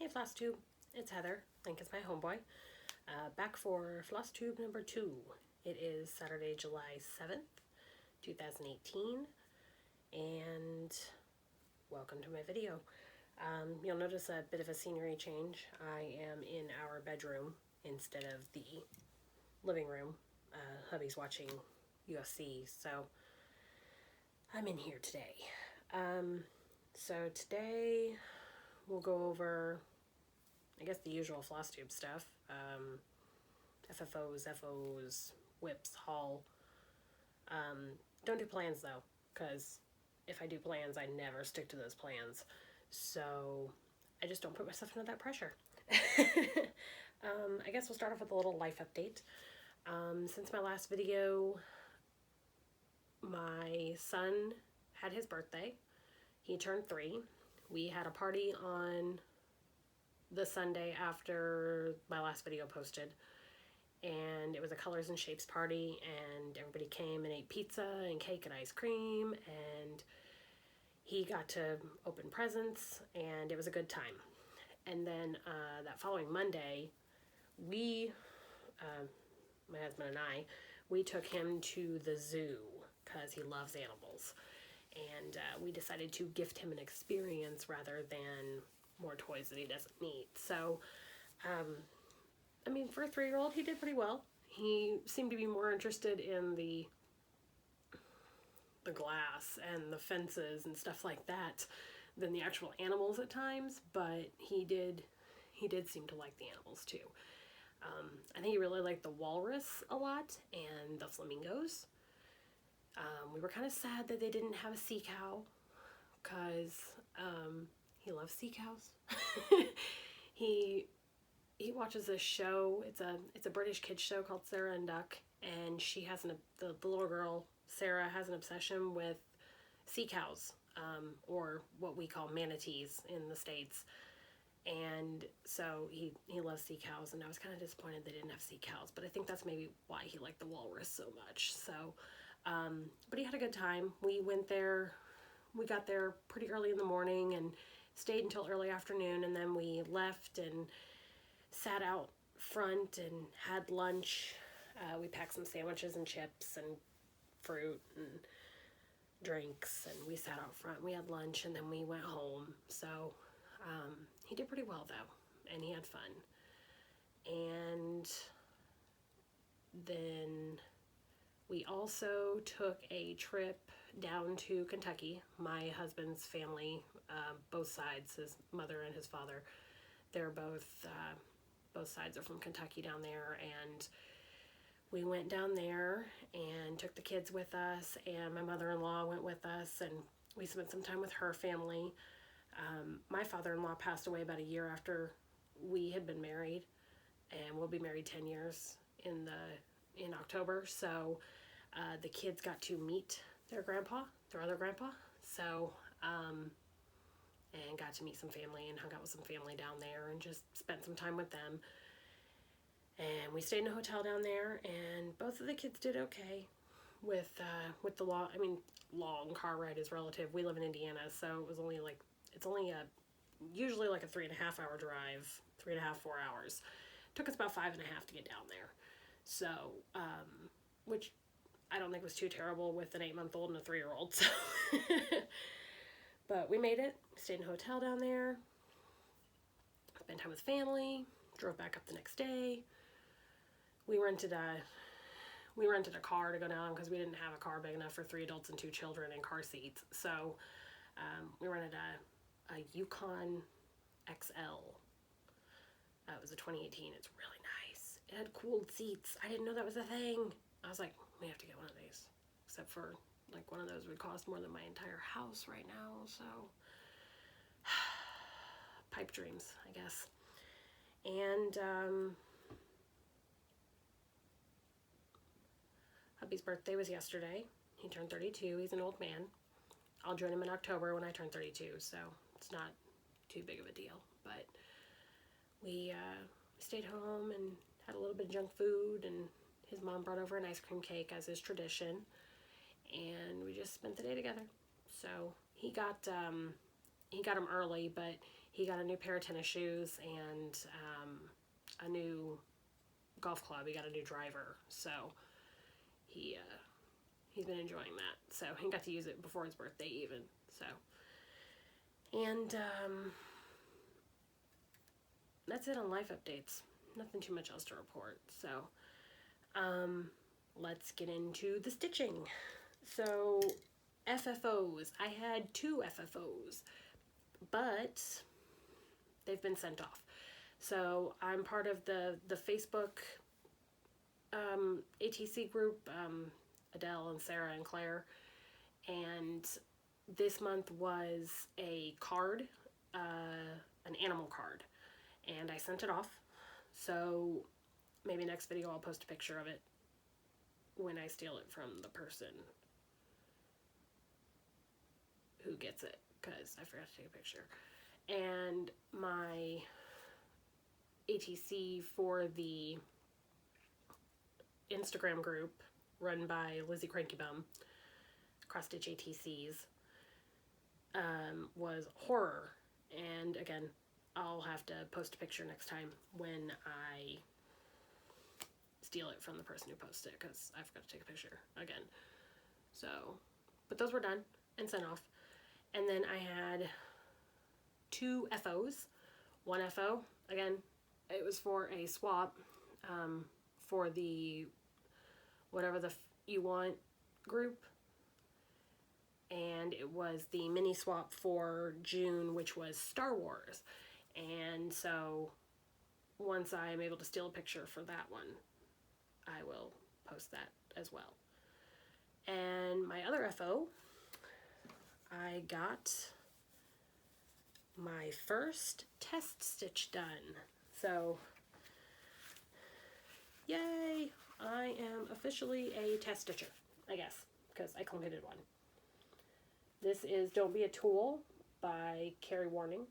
Hey Flosstube, it's Heather, LinkIsMyHomeboy, back for Flosstube number 2. It is Saturday, July 7th, 2018, and welcome to my video. You'll notice a bit of a scenery change. I am in our bedroom instead of the living room. Hubby's watching UFC, so I'm in here today. So today we'll go over, I guess, the usual Flosstube stuff. FFOs, FOs, whips, haul. Don't do plans though, because if I do plans, I never stick to those plans. So I just don't put myself under that pressure. I guess we'll start off with a little life update. Since my last video, my son had his birthday. He turned 3. We had a party on the Sunday after my last video posted, and it was a colors and shapes party, and everybody came and ate pizza and cake and ice cream, and he got to open presents, and it was a good time. And then that following Monday, we, my husband and I, we took him to the zoo because he loves animals, and we decided to gift him an experience rather than more toys that he doesn't need. So, I mean, for a 3-year-old, he did pretty well. He seemed to be more interested in the glass and the fences and stuff like that than the actual animals at times, but he did seem to like the animals too. I think he really liked the walrus a lot and the flamingos. We were kind of sad that they didn't have a sea cow, because he loves sea cows. He watches this show. It's a British kids show called Sarah and Duck, and she has the little girl Sarah has an obsession with sea cows, or what we call manatees in the States. And so he loves sea cows, and I was kind of disappointed they didn't have sea cows, but I think that's maybe why he liked the walrus so much. So, but he had a good time. We went there, we got there pretty early in the morning and stayed until early afternoon, and then we left and sat out front and had lunch. We packed some sandwiches and chips and fruit and drinks, and we sat out front. We had lunch, and then we went home. So he did pretty well though, and he had fun. And then we also took a trip down to Kentucky. My husband's family, both sides, his mother and his father, they're both sides are from Kentucky down there, and we went down there and took the kids with us, and my mother-in-law went with us, and we spent some time with her family. My father-in-law passed away about a year after we had been married, and we'll be married 10 years in October. So the kids got to meet their other grandpa. So, and got to meet some family and hung out with some family down there and just spent some time with them. And we stayed in a hotel down there, and both of the kids did okay with the long car ride is relative. We live in Indiana, so it was usually like a 3.5 hour drive, 3.5, 4 hours. Took us about 5.5 to get down there. So, which I don't think was too terrible with an 8-month-old and a 3-year-old. So, but we made it. Stayed in a hotel down there. Spent time with family. Drove back up the next day. We rented a car to go down because we didn't have a car big enough for 3 adults and 2 children in car seats. So we rented a Yukon XL. It was a 2018. It's really nice. It had cooled seats. I didn't know that was a thing. I was like, we have to get one of these. Except for, like, one of those would cost more than my entire house right now. So, pipe dreams, I guess. And hubby's birthday was yesterday. He turned 32. He's an old man. I'll join him in October when I turn 32, so it's not too big of a deal. But we stayed home and had a little bit of junk food, and his mom brought over an ice cream cake as is tradition, and we just spent the day together. So he got him early, but he got a new pair of tennis shoes and a new golf club. He got a new driver, so he's been enjoying that. So he got to use it before his birthday even. So, and that's it on life updates. Nothing too much else to report. So, let's get into the stitching. So, FFOs. I had 2 FFOs, but they've been sent off. So I'm part of the Facebook ATC group, Adele and Sarah and Claire, and this month was a card, an animal card, and I sent it off. So maybe next video I'll post a picture of it when I steal it from the person who gets it, because I forgot to take a picture. And my ATC for the Instagram group run by Lizzie Cranky Bum, Cross Stitch ATCs, was horror. And again, I'll have to post a picture next time when I steal it from the person who posted it, because I forgot to take a picture again. So, but those were done and sent off. And then I had 2 FOs. 1 FO, again, it was for a swap for the whatever you want group. And it was the mini swap for June, which was Star Wars. And so once I am able to steal a picture for that one, I will post that as well. And my other FO, I got my first test stitch done. So, yay! I am officially a test stitcher, I guess, because I completed one. This is Don't Be a Tool by Carrie Warning,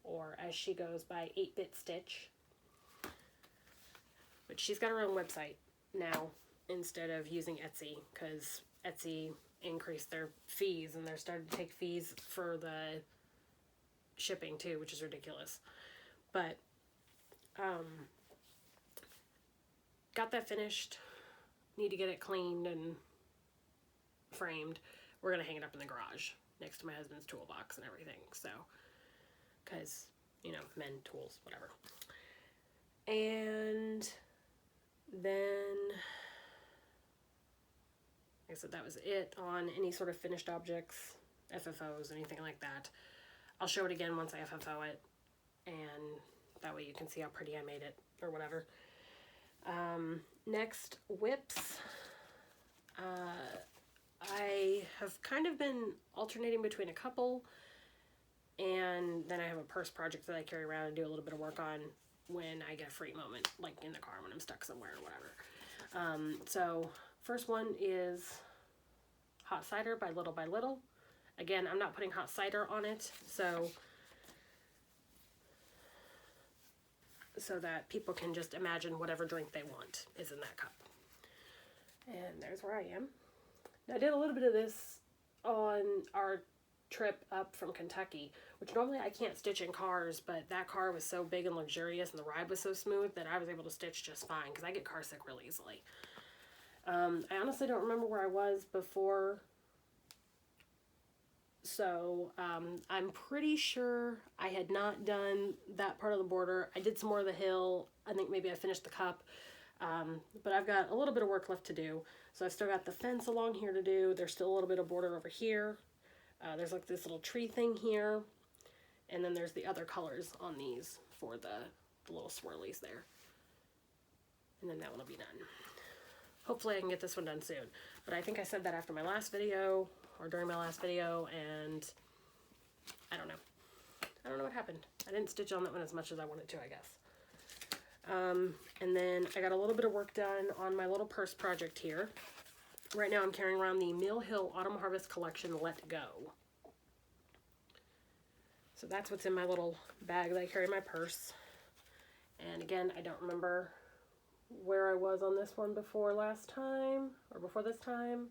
or as she goes by 8-Bit Stitch. But she's got her own website now instead of using Etsy, because Etsy increased their fees and they're starting to take fees for the shipping too, which is ridiculous. But got that finished. Need to get it cleaned and framed. We're gonna hang it up in the garage next to my husband's toolbox and everything. So, because men tools, whatever. And then, like I said, that was it on any sort of finished objects, FFOs, anything like that. I'll show it again once I FFO it, and that way you can see how pretty I made it, or whatever. Next, whips. I have kind of been alternating between a couple, and then I have a purse project that I carry around and do a little bit of work on when I get a free moment, like in the car when I'm stuck somewhere or whatever. So, first one is Hot Cider by Little. Again, I'm not putting hot cider on it, so that people can just imagine whatever drink they want is in that cup. And there's where I am. Now, I did a little bit of this on our trip up from Kentucky, which normally I can't stitch in cars, but that car was so big and luxurious and the ride was so smooth that I was able to stitch just fine, because I get car sick really easily. I honestly don't remember where I was before, so I'm pretty sure I had not done that part of the border. I did some more of the hill. I think maybe I finished the cup, but I've got a little bit of work left to do. So I've still got the fence along here to do. There's still a little bit of border over here. There's like this little tree thing here, and then there's the other colors on these for the little swirlies there. And then that one will be done. Hopefully I can get this one done soon. But I think I said that after my last video, or during my last video, and I don't know. I don't know what happened. I didn't stitch on that one as much as I wanted to, I guess. And then I got a little bit of work done on my little purse project here. Right now I'm carrying around the Mill Hill Autumn Harvest Collection Let Go. So that's what's in my little bag that I carry in my purse. And again, I don't remember where I was on this one before last time, or before this time,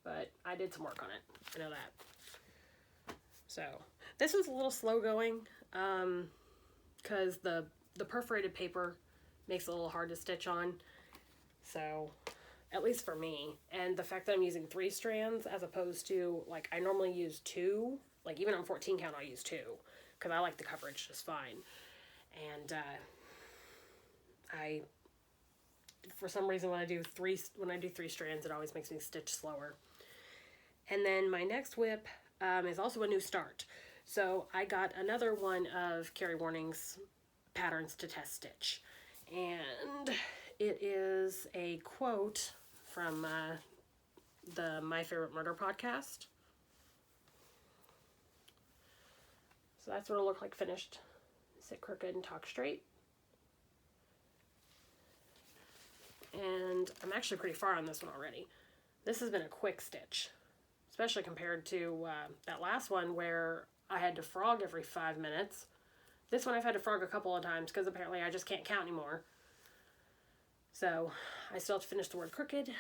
but I did some work on it. I know that. So This one's a little slow going, because the perforated paper makes it a little hard to stitch on. So, at least for me. And the fact that I'm using 3 strands as opposed to, like, I normally use 2. Like, even on 14 count, I'll use 2. Because I like the coverage just fine. And, for some reason, when I do 3 strands, it always makes me stitch slower. And then my next whip is also a new start. So I got another one of Carrie Warning's patterns to test stitch. And it is a quote from the My Favorite Murder podcast. So that's what it'll look like finished. Sit crooked and talk straight. And I'm actually pretty far on this one already. This has been a quick stitch, especially compared to that last one where I had to frog every 5 minutes. This one I've had to frog a couple of times because apparently I just can't count anymore. So I still have to finish the word crooked.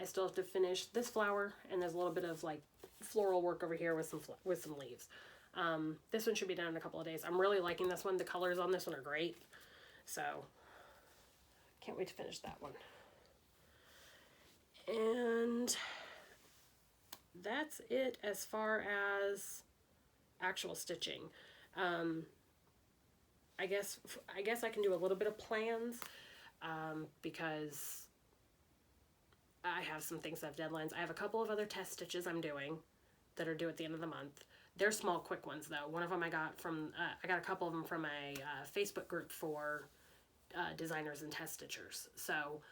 I still have to finish this flower, and there's a little bit of like floral work over here with some leaves. This one should be done in a couple of days. I'm really liking this one. The colors on this one are great. So can't wait to finish that one. And that's it as far as actual stitching. I guess I can do a little bit of plans, because I have some things that have deadlines. I have a couple of other test stitches I'm doing that are due at the end of the month. They're small, quick ones though. One of them I got a couple of them from a Facebook group for designers and test stitchers. So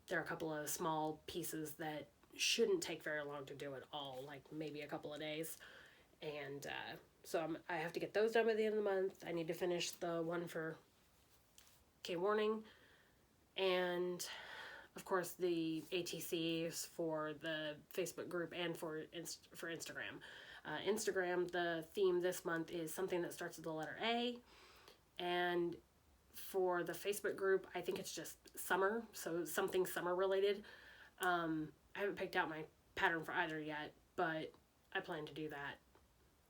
there are a couple of small pieces that shouldn't take very long to do it all, like maybe a couple of days. And so I have to get those done by the end of the month. I need to finish the one for K Warning, and of course the ATCs for the Facebook group and for Instagram. Instagram, the theme this month is something that starts with the letter A, and for the Facebook group, I think it's just summer, so something summer related. I haven't picked out my pattern for either yet, but I plan to do that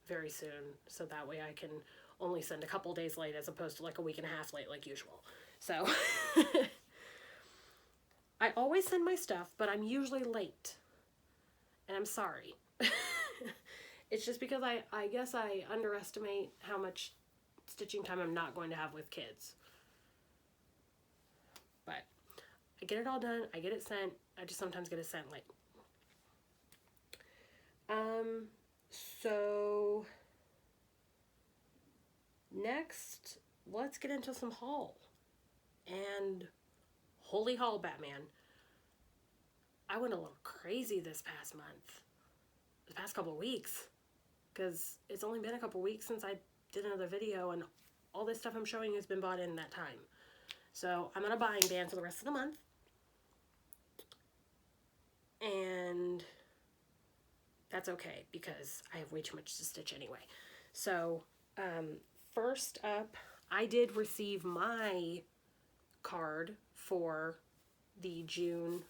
very soon, so that way I can only send a couple days late as opposed to like a week and a half late like usual. So I always send my stuff, but I'm usually late, and I'm sorry. It's just because I guess I underestimate how much stitching time I'm not going to have with kids. But I get it all done, I get it sent, I just sometimes get it sent late. So next, let's get into some haul. And holy haul, Batman. I went a little crazy this past couple of weeks, because it's only been a couple weeks since I did another video, and all this stuff I'm showing you has been bought in that time. So I'm on a buying ban for the rest of the month. And that's okay, because I have way too much to stitch anyway. So, first up, I did receive my card for the June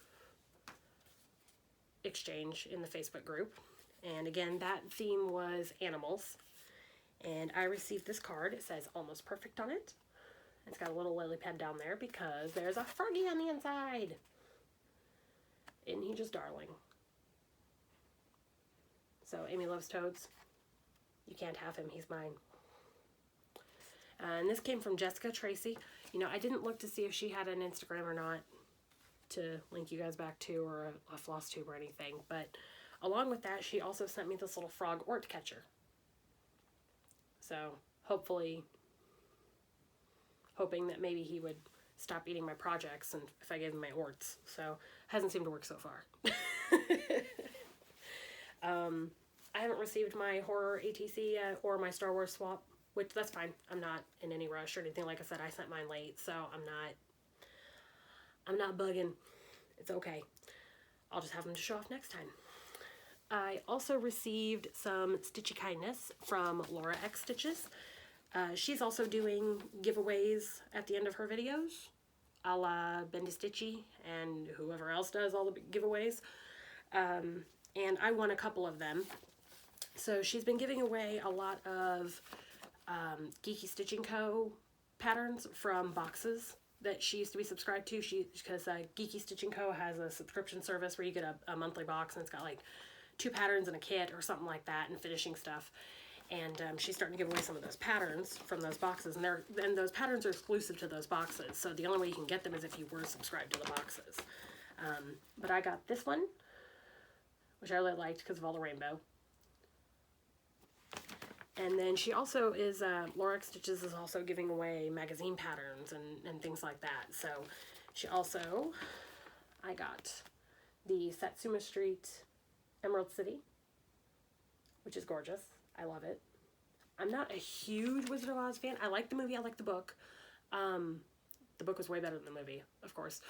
exchange in the Facebook group. And again, that theme was animals. And I received this card. It says Almost Perfect on it. It's got a little lily pad down there because there's a froggy on the inside. Isn't he just darling? So Amy loves toads. You can't have him, he's mine. And this came from Jessica Tracy. You know, I didn't look to see if she had an Instagram or not to link you guys back to, or a Flosstube or anything. But along with that, she also sent me this little frog ort catcher. So hoping that maybe he would stop eating my projects and if I gave him my orts. So hasn't seemed to work so far. I haven't received my horror ATC yet or my Star Wars swap, which that's fine. I'm not in any rush or anything. Like I said, I sent mine late, so I'm not bugging. It's okay. I'll just have them to show off next time. I also received some Stitchy Kindness from Laura X Stitches. She's also doing giveaways at the end of her videos, a la Bendy Stitchy and whoever else does all the giveaways. And I won a couple of them. So she's been giving away a lot of Geeky Stitching Co. patterns from boxes that she used to be subscribed to. Because Geeky Stitching Co. has a subscription service where you get a monthly box, and it's got like 2 patterns and a kit or something like that, and finishing stuff. And she's starting to give away some of those patterns from those boxes, and those patterns are exclusive to those boxes. So the only way you can get them is if you were subscribed to the boxes. But I got this one, which I really liked because of all the rainbow. And then she also is, Lorex Stitches is also giving away magazine patterns and things like that. So she also, I got the Satsuma Street Emerald City, which is gorgeous. I love it. I'm not a huge Wizard of Oz fan. I like the movie. I like the book. The book was way better than the movie, of course.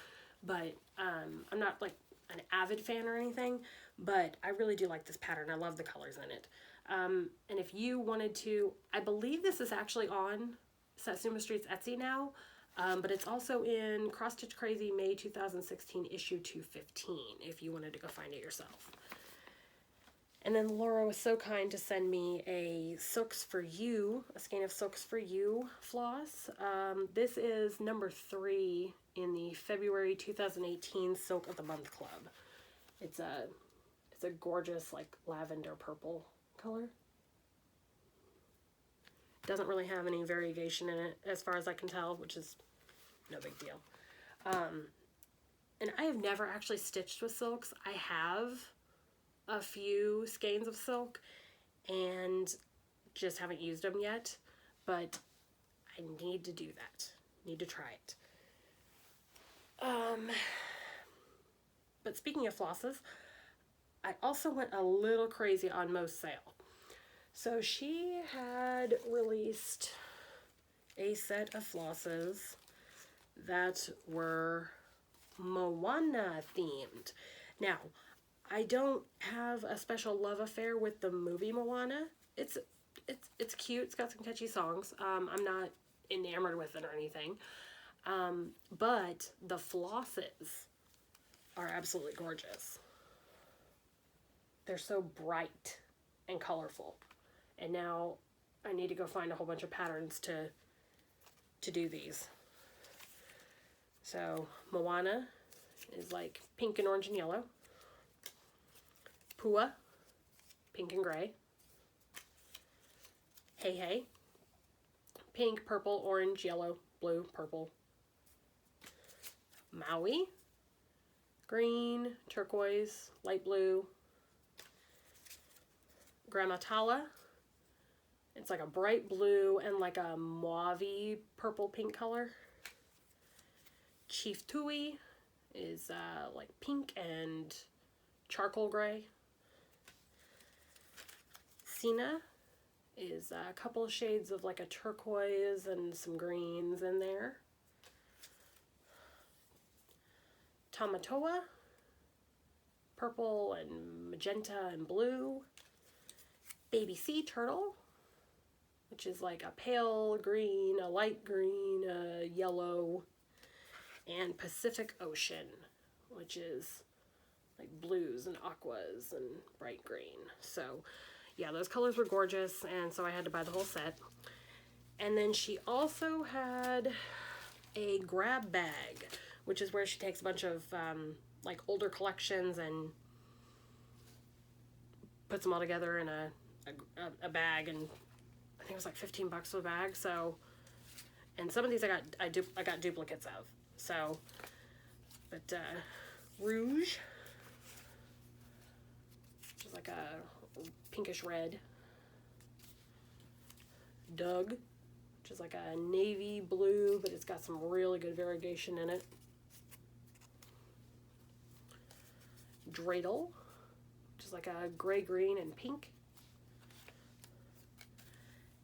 But I'm not like an avid fan or anything. But I really do like this pattern. I love the colors in it. And if you wanted to, I believe this is actually on Satsuma Street's Etsy now. But it's also in Cross Stitch Crazy May 2016 issue 215 if you wanted to go find it yourself. And then Laura was so kind to send me a Silks for You, a skein of Silks for You floss. This is number 3 in the February 2018 Silk of the Month Club. It's a gorgeous like lavender purple color. Doesn't really have any variegation in it as far as I can tell, which is no big deal. And I have never actually stitched with silks. I have a few skeins of silk and just haven't used them yet, but I need to do that. Need to try it. But speaking of flosses, I also went a little crazy on Most Sale. So she had released a set of flosses that were Moana themed. Now, I don't have a special love affair with the movie Moana. It's cute. It's got some catchy songs. I'm not enamored with it or anything. But the flosses are absolutely gorgeous. They're so bright and colorful. And now I need to go find a whole bunch of patterns to do these. So Moana is like pink and orange and yellow. Pua, pink and gray. Hey Hey, pink, purple, orange, yellow, blue, purple. Maui, green, turquoise, light blue. Gramatala, it's like a bright blue and like a mauve-y purple pink color. Chief Tui is like pink and charcoal gray. Sina is a couple of shades of like a turquoise and some greens in there. Tamatoa, purple and magenta and blue. Baby Sea Turtle, which is like a pale green, a light green, a yellow, and Pacific Ocean, which is like blues and aquas and bright green. So yeah, those colors were gorgeous, and so I had to buy the whole set. And then she also had a grab bag, which is where she takes a bunch of like older collections and puts them all together in a bag, and I think it was like $15 for the bag. So, and some of these I got duplicates of. So, but Rouge, which is like a pinkish red. Doug, which is like a navy blue, but it's got some really good variegation in it. Dreidel, which is like a gray, green, and pink.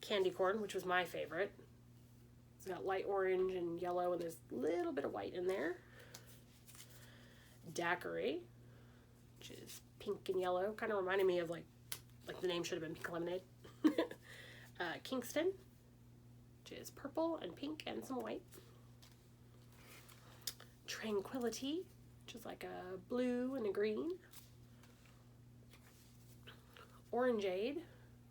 Candy Corn, which was my favorite. It's got light orange and yellow, and there's a little bit of white in there. Daiquiri, which is pink and yellow. Kind of reminded me of like the name should have been Pink Lemonade. Kingston, which is purple and pink and some white. Tranquility, which is like a blue and a green. Orangeade,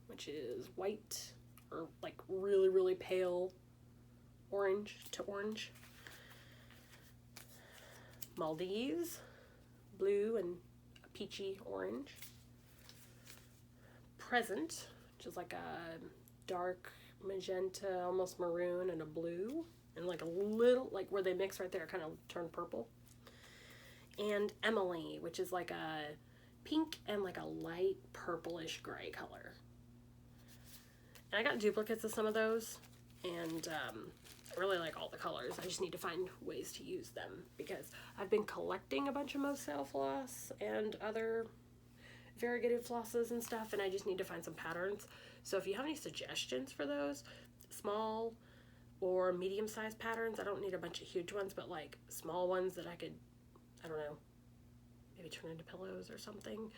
which is white or like really, really pale orange to orange. Maldives, blue and a peachy orange. Present, which is like a dark magenta, almost maroon, and a blue, and like a little, like where they mix right there, kind of turn purple. And Emily, which is like a pink and like a light purplish gray color. And I got duplicates of some of those, and I really like all the colors. I just need to find ways to use them because I've been collecting a bunch of Moselle floss and other variegated flosses and stuff, and I just need to find some patterns. So if you have any suggestions for those, small or medium-sized patterns, I don't need a bunch of huge ones, but like small ones that I could, I don't know, maybe turn into pillows or something,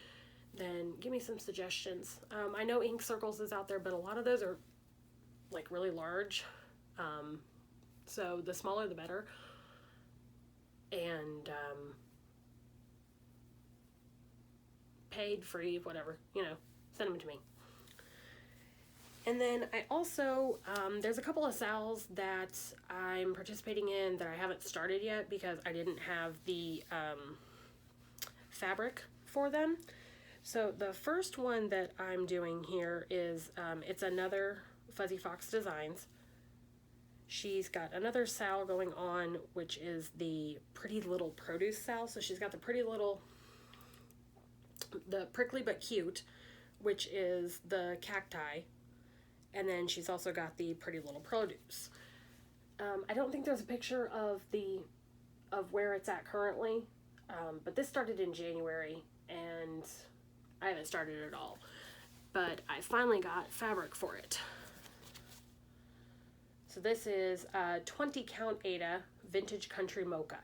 then give me some suggestions. I know Ink Circles is out there, but a lot of those are like really large. So the smaller the better. And paid, free, whatever, you know, send them to me. And then I also, there's a couple of sales that I'm participating in that I haven't started yet because I didn't have the fabric for them. So the first one that I'm doing here is, it's another Fuzzy Fox Designs. She's got another sal going on, which is the Pretty Little Produce sal. So she's got the Pretty Little, the Prickly But Cute, which is the cacti. And then she's also got the Pretty Little Produce. I don't think there's a picture of where it's at currently, but this started in January, and I haven't started at all. But I finally got fabric for it. So this is 20 count Aida Vintage Country Mocha.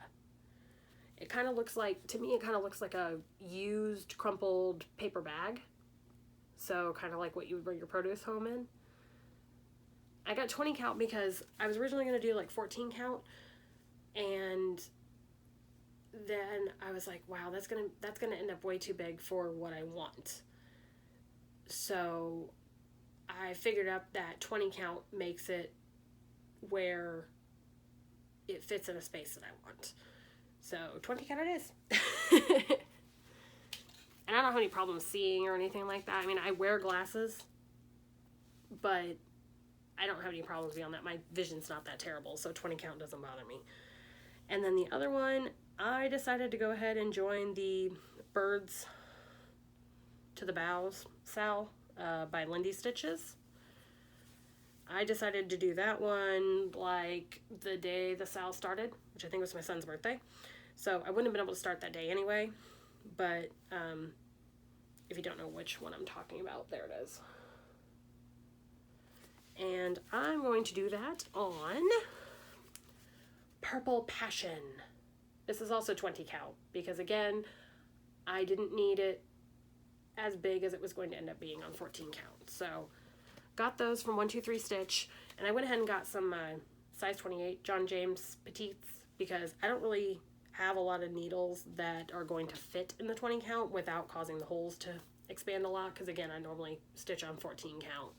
It kind of looks like, to me, it kind of looks like a used, crumpled paper bag. So kind of like what you would bring your produce home in. I got 20 count because I was originally going to do like 14 count, and then I was like, wow, that's gonna end up way too big for what I want. So I figured out that 20 count makes it where it fits in a space that I want. So 20 count it is. And I don't have any problems seeing or anything like that. I mean, I wear glasses, but I don't have any problems beyond that. My vision's not that terrible, so 20 count doesn't bother me. And then the other one, I decided to go ahead and join the Birds to the Boughs sal by Lindy Stitches. I decided to do that one like the day the sal started, which I think was my son's birthday. So I wouldn't have been able to start that day anyway, but if you don't know which one I'm talking about, there it is. And I'm going to do that on Purple Passion. This is also 20 count because, again, I didn't need it as big as it was going to end up being on 14 count. So got those from 123 Stitch, and I went ahead and got some size 28 John James Petites because I don't really have a lot of needles that are going to fit in the 20 count without causing the holes to expand a lot because, again, I normally stitch on 14 count.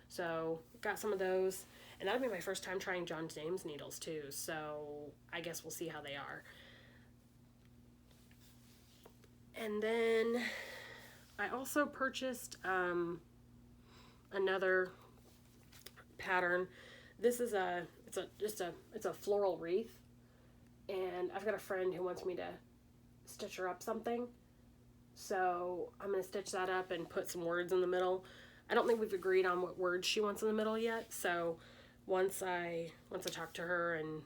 So got some of those, and that'll be my first time trying John James needles too, so I guess we'll see how they are. And then I also purchased another pattern. This is it's a floral wreath, and I've got a friend who wants me to stitch her up something, so I'm going to stitch that up and put some words in the middle. I don't think we've agreed on what words she wants in the middle yet, so once I talk to her and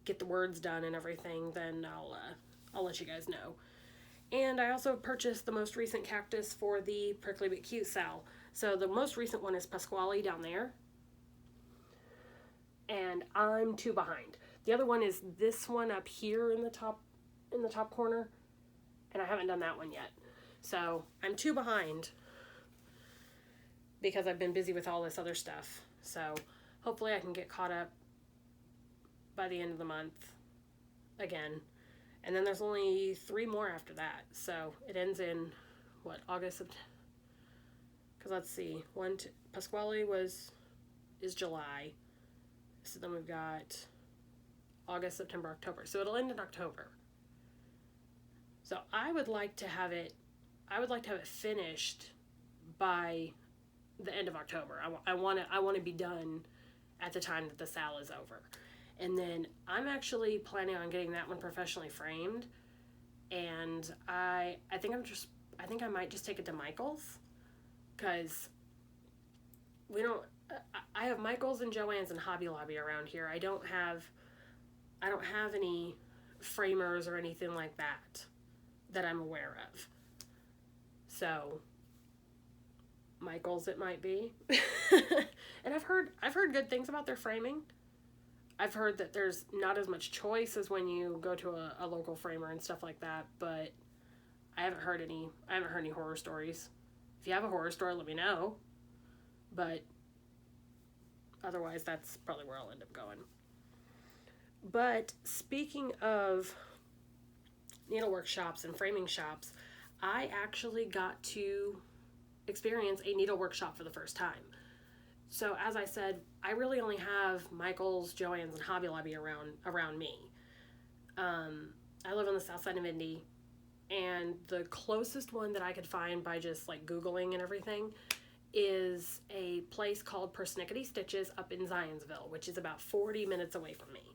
get the words done and everything, then I'll let you guys know. And I also purchased the most recent cactus for the Prickly But Cute sal. So the most recent one is Pasquale down there, and I'm 2 behind. The other one is this one up here in the top corner, and I haven't done that one yet. So I'm 2 behind because I've been busy with all this other stuff. So hopefully I can get caught up by the end of the month again. And then there's only 3 more after that. So it ends in, what, August, because let's see, Pasquale is July, so then we've got August, September, October, so it'll end in October. So I would like to have it finished by the end of October. I want to be done at the time that the sale is over. And then I'm actually planning on getting that one professionally framed. And I think I might just take it to Michael's, because I have Michael's and Joann's and Hobby Lobby around here. I don't have any framers or anything like that I'm aware of. So Michael's it might be. And I've heard good things about their framing. I've heard that there's not as much choice as when you go to a local framer and stuff like that, but I haven't heard any horror stories. If you have a horror story, let me know. But otherwise, that's probably where I'll end up going. But speaking of needlework shops and framing shops, I actually got to experience a needlework shop for the first time. So as I said, I really only have Michael's, Joann's, and Hobby Lobby around me. I live on the south side of Indy, and the closest one that I could find by just like Googling and everything is a place called Persnickety Stitches up in Zionsville, which is about 40 minutes away from me.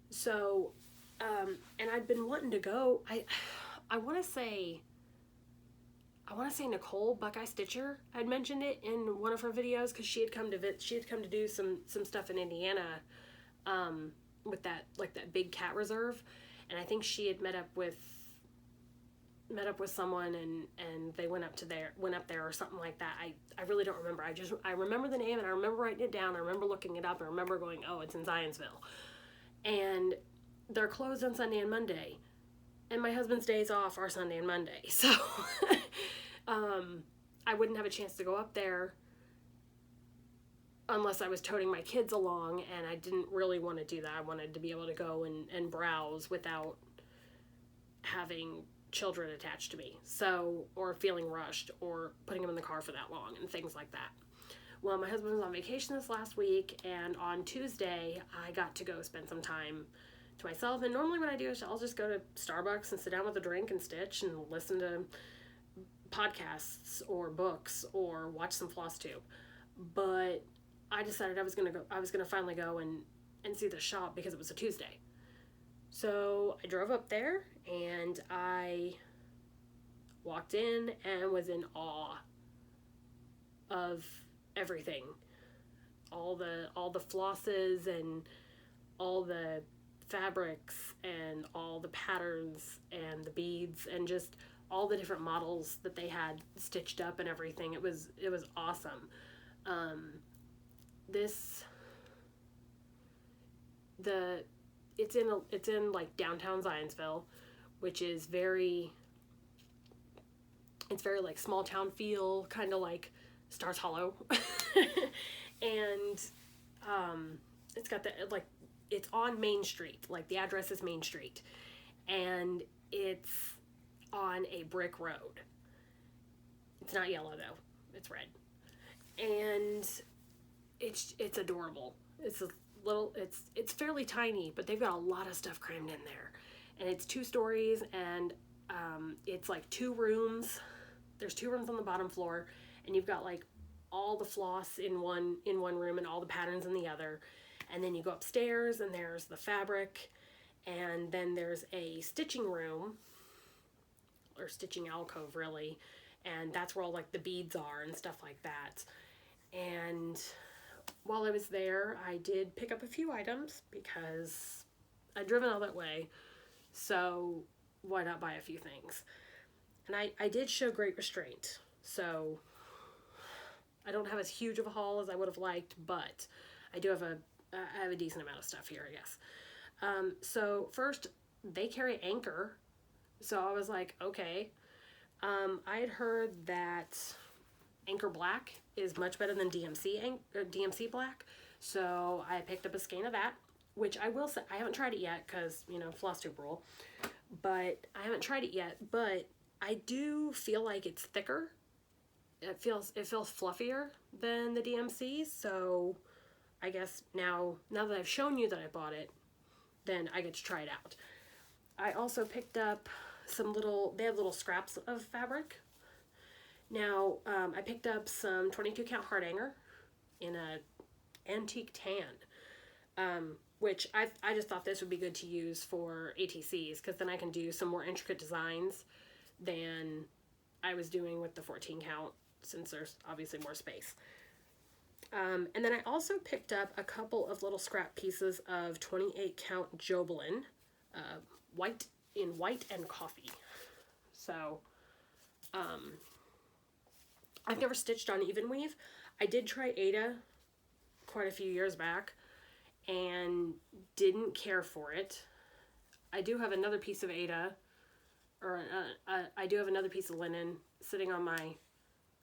So, and I'd been wanting to go. I want to say Nicole Buckeye Stitcher had mentioned it in one of her videos, because she had come to do some stuff in Indiana, with that big cat reserve, and I think she had met up with someone and they went up there or something like that. I really don't remember. I remember the name, and I remember writing it down. I remember looking it up, and I remember going, oh, it's in Zionsville, and they're closed on Sunday and Monday, and my husband's days off are Sunday and Monday, so I wouldn't have a chance to go up there unless I was toting my kids along, and I didn't really want to do that. I wanted to be able to go and browse without having children attached to me, or feeling rushed, or putting them in the car for that long, and things like that. Well, my husband was on vacation this last week, and on Tuesday, I got to go spend some time to myself, and normally what I do is I'll just go to Starbucks and sit down with a drink and stitch and listen to podcasts or books or watch some Flosstube. But I decided I was gonna finally go and see the shop, because it was a Tuesday. So I drove up there, and I walked in and was in awe of everything. All the flosses and all the fabrics and all the patterns and the beads and just all the different models that they had stitched up and everything. It was awesome. It's in like downtown Zionsville, which is very like small town feel, kind of like Stars Hollow. And it's got it's on Main Street, like the address is Main Street, and it's on a brick road. It's not yellow though, it's red, and it's adorable. It's fairly tiny, but they've got a lot of stuff crammed in there, and it's 2 stories, and it's like 2 rooms. There's 2 rooms on the bottom floor, and you've got like all the floss in one room and all the patterns in the other. And then you go upstairs, and there's the fabric, and then there's a stitching room, or stitching alcove really, and that's where all like the beads are and stuff like that. And while I was there, I did pick up a few items, because I'd driven all that way, so why not buy a few things? And I did show great restraint, so I don't have as huge of a haul as I would have liked, but I do have I have a decent amount of stuff here, I guess. So first, they carry Anchor, so I was like, okay. I had heard that Anchor Black is much better than DMC Black, so I picked up a skein of that, which I will say, I haven't tried it yet, because, Flosstube rule, but I haven't tried it yet, but I do feel like it's thicker it feels fluffier than the DMC, so I guess now that I've shown you that I bought it, then I get to try it out. I also picked up some they have little scraps of fabric. Now, I picked up some 22 count heart hanger in a antique tan, which I just thought this would be good to use for ATCs, because then I can do some more intricate designs than I was doing with the 14 count, since there's obviously more space. And then I also picked up a couple of little scrap pieces of 28 count Jobelin, white and coffee. So, I've never stitched on even weave. I did try Ada quite a few years back and didn't care for it. I do have another piece of Ada, or I do have another piece of linen sitting on my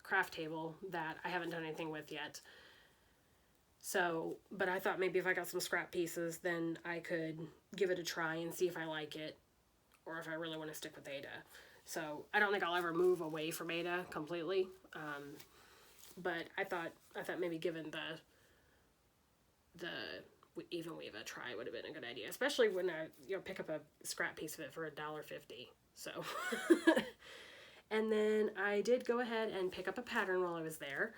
craft table that I haven't done anything with yet. So, but I thought maybe if I got some scrap pieces, then I could give it a try and see if I like it, or if I really want to stick with Ada. So I don't think I'll ever move away from Ada completely. But I thought maybe giving the even weave a try would have been a good idea, especially when I pick up a scrap piece of it for $1.50. So, and then I did go ahead and pick up a pattern while I was there.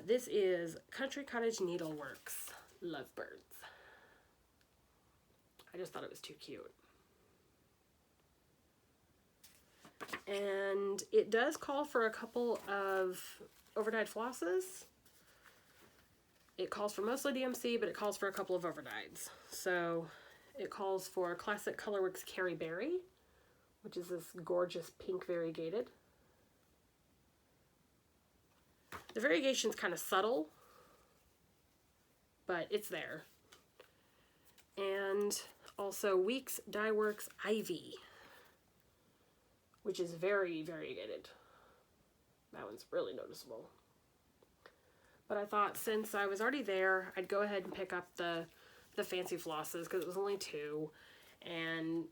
This is Country Cottage Needleworks Lovebirds. I just thought it was too cute. And it does call for a couple of overdyed flosses. It calls for mostly DMC, but it calls for a couple of overdyes. So it calls for Classic Colorworks Carrie Berry, which is this gorgeous pink variegated. The variegation's kind of subtle, but it's there. And also Weeks Dye Works Ivy, which is very variegated. That one's really noticeable. But I thought since I was already there, I'd go ahead and pick up the fancy flosses, because it was only 2. And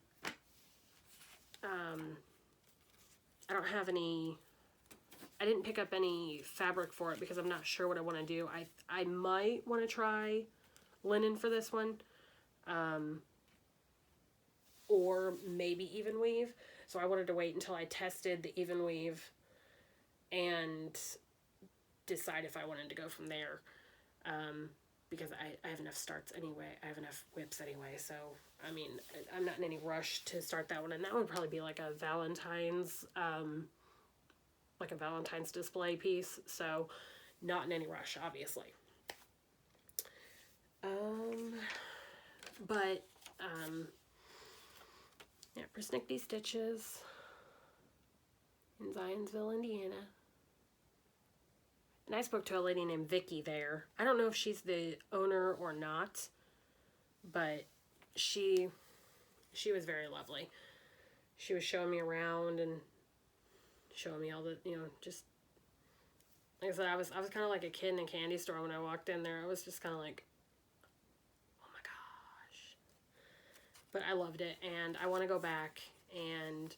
I don't have any, I didn't pick up any fabric for it because I'm not sure what I want to do. I might want to try linen for this one, or maybe even weave. So I wanted to wait until I tested the even weave and decide if I wanted to go from there, because I have enough starts anyway. I have enough whips anyway, so I mean, I'm not in any rush to start that one, and that would probably be like a Valentine's display piece, so not in any rush, obviously. Yeah, Persnickety Stitches in Zionsville, Indiana. And I spoke to a lady named Vicky there. I don't know if she's the owner or not, but she was very lovely. She was showing me around and showing me all the, just, like I said, I was kind of like a kid in a candy store when I walked in there. I was just kind of like, oh my gosh. But I loved it, and I want to go back. And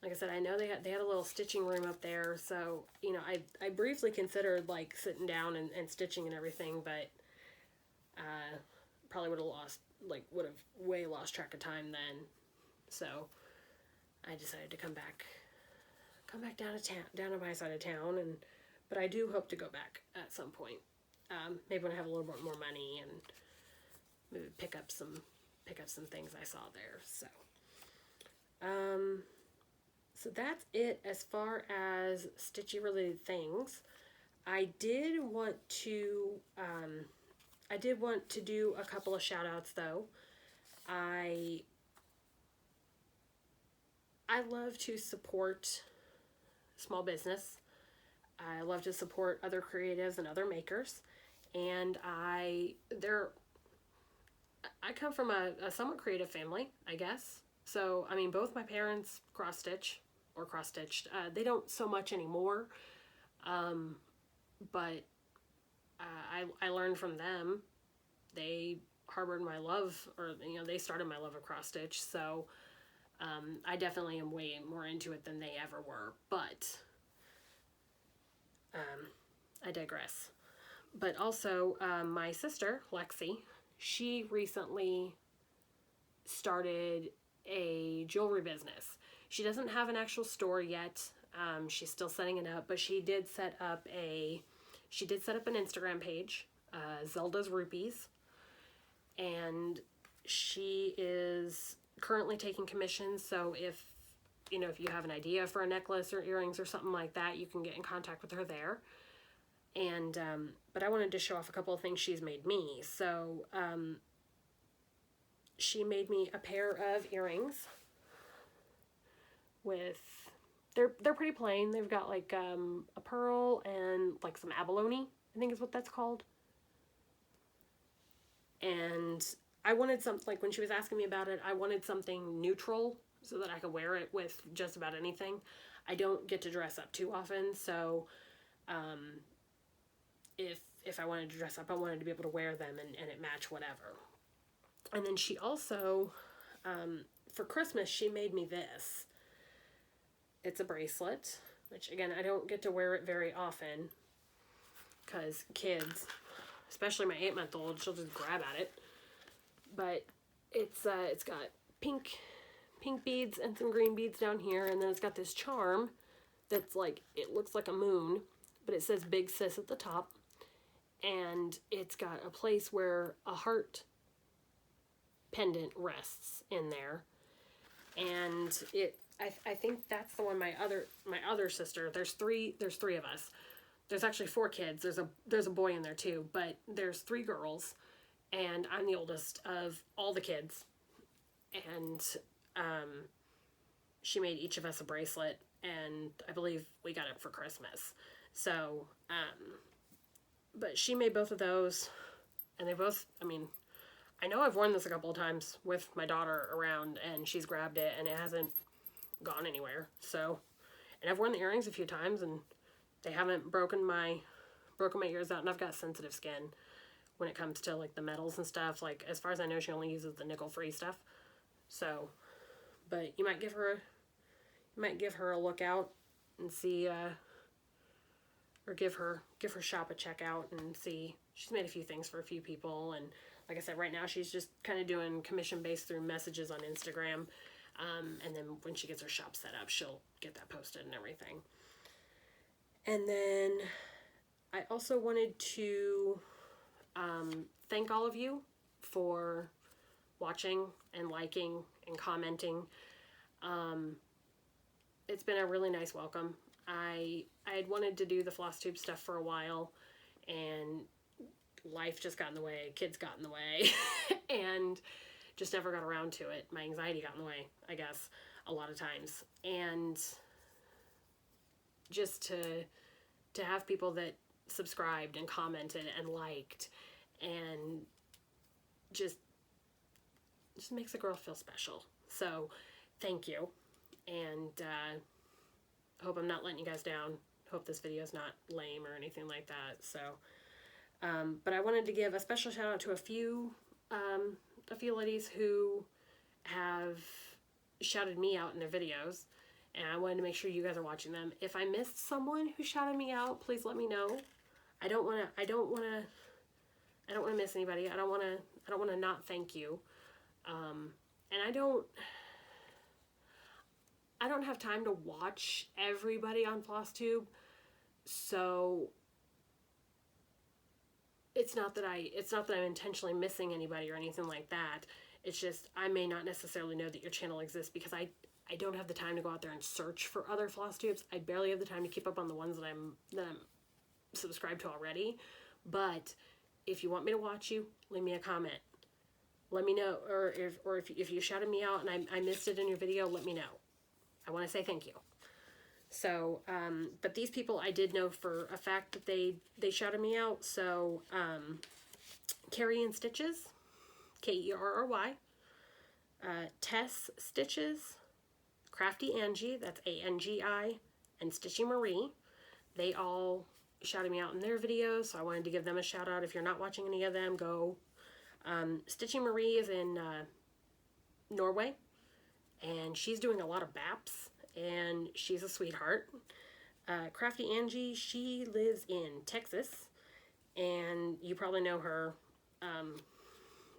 like I said, I know they had a little stitching room up there, so, I briefly considered, like, sitting down and stitching and everything, but probably would have way lost track of time then. So I decided to come back down to my side of town, but I do hope to go back at some point. Maybe when I have a little bit more money, and maybe pick up some things I saw there. So that's it as far as stitchy related things. I did want to do a couple of shout outs though. I love to support small business. I love to support other creatives and other makers. And I come from a somewhat creative family, I guess. So, I mean, both my parents cross-stitched. They don't so much anymore, but I learned from them. They harbored my love, or, they started my love of cross-stitch, so I definitely am way more into it than they ever were. But I digress. But also, my sister, Lexi, she recently started a jewelry business. She doesn't have an actual store yet. She's still setting it up, but she did set up an Instagram page, Zelda's Rupees, and she is currently taking commissions. So if you have an idea for a necklace or earrings or something like that, you can get in contact with her there. And but I wanted to show off a couple of things she's made me. So she made me a pair of earrings with, they're pretty plain. They've got like a pearl and like some abalone, I think is what that's called. And I wanted something, like when she was asking me about it, I wanted something neutral so that I could wear it with just about anything. I don't get to dress up too often, so if I wanted to dress up, I wanted to be able to wear them and it match whatever. And then she also, for Christmas, she made me this. It's a bracelet, which again, I don't get to wear it very often because kids, especially my 8-month-old, she'll just grab at it. But it's got pink beads and some green beads down here, and then it's got this charm that's like, it looks like a moon, but it says Big Sis at the top, and it's got a place where a heart pendant rests in there. And I think that's the one my other sister, there's three of us. There's actually 4 kids. There's a boy in there too, but there's 3 girls, and I'm the oldest of all the kids. And she made each of us a bracelet, and I believe we got it for Christmas. So, but she made both of those, and they both, I mean, I know I've worn this a couple of times with my daughter around, and she's grabbed it, and it hasn't gone anywhere. So, and I've worn the earrings a few times, and they haven't broken my ears out, and I've got sensitive skin when it comes to like the metals and stuff. Like, as far as I know, she only uses the nickel-free stuff. So, but you might give her a look out and see, or give her shop a check out and see. She's made a few things for a few people, and like I said, right now she's just kind of doing commission based through messages on Instagram. And then when she gets her shop set up, she'll get that posted and everything. And then I also wanted to thank all of you for watching and liking and commenting. It's been a really nice welcome. I had wanted to do the Flosstube stuff for a while, and life just got in the way, kids got in the way, and just never got around to it. My anxiety got in the way, I guess, a lot of times. And just to have people that subscribed and commented and liked, and just makes a girl feel special. So thank you, and I hope I'm not letting you guys down. Hope this video is not lame or anything like that. So but I wanted to give a special shout out to a few ladies who have shouted me out in their videos, and I wanted to make sure you guys are watching them. If I missed someone who shouted me out, please let me know. I don't want to miss anybody. I don't want to not thank you. And I don't have time to watch everybody on Flosstube, so it's not that I'm intentionally missing anybody or anything like that. It's just I may not necessarily know that your channel exists because I don't have the time to go out there and search for other Flosstubes. I barely have the time to keep up on the ones that I'm subscribed to already. But if you want me to watch you, leave me a comment. Let me know, or if you shouted me out and I missed it in your video, let me know. I want to say thank you. So, but these people I did know for a fact that they shouted me out. So, Carrie and Stitches, Kerry, Tess Stitches, Crafty Angie, that's Angi, and Stitchy Marie. They all shouted me out in their videos, so I wanted to give them a shout out. If you're not watching any of them, go. Stitchy Marie is in Norway, and she's doing a lot of BAPs, and she's a sweetheart. Crafty Angie, she lives in Texas, and you probably know her.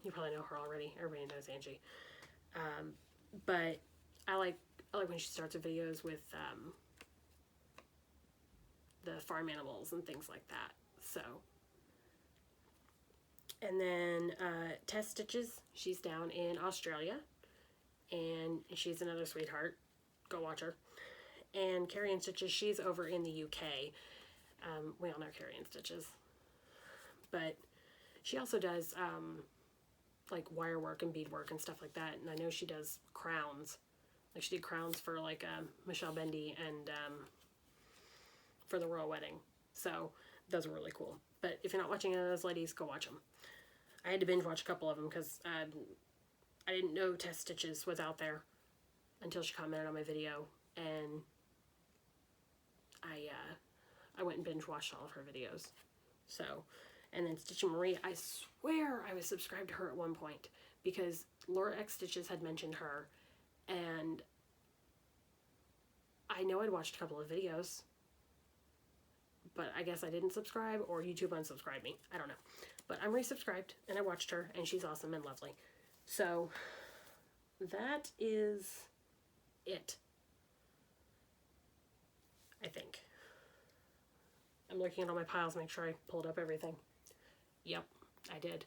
You probably know her already. Everybody knows Angie. But I like when she starts her videos with the farm animals and things like that. So, and then Tess Stitches, she's down in Australia, and she's another sweetheart. Go watch her. And Carrie and Stitches, she's over in the UK. We all know Carrie and Stitches, but she also does like wire work and bead work and stuff like that. And I know she does crowns. Like she did crowns for like Michelle Bendy and for the royal wedding. So those are really cool. But if you're not watching any of those ladies, go watch them. I had to binge watch a couple of them because I didn't know Tess Stitches was out there until she commented on my video, and I went and binge watched all of her videos. So, and then Stitching Marie, I swear I was subscribed to her at one point because Laura X Stitches had mentioned her, and I know I'd watched a couple of videos, but I guess I didn't subscribe or YouTube unsubscribed me. I don't know. But I'm resubscribed, and I watched her, and she's awesome and lovely. So, that is it, I think. I'm looking at all my piles, make sure I pulled up everything. Yep, I did.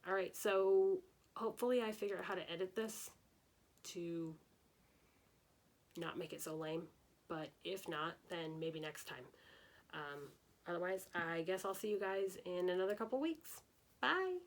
Alright, so hopefully I figure out how to edit this to not make it so lame. But if not, then maybe next time. Otherwise, I guess I'll see you guys in another couple weeks. Bye!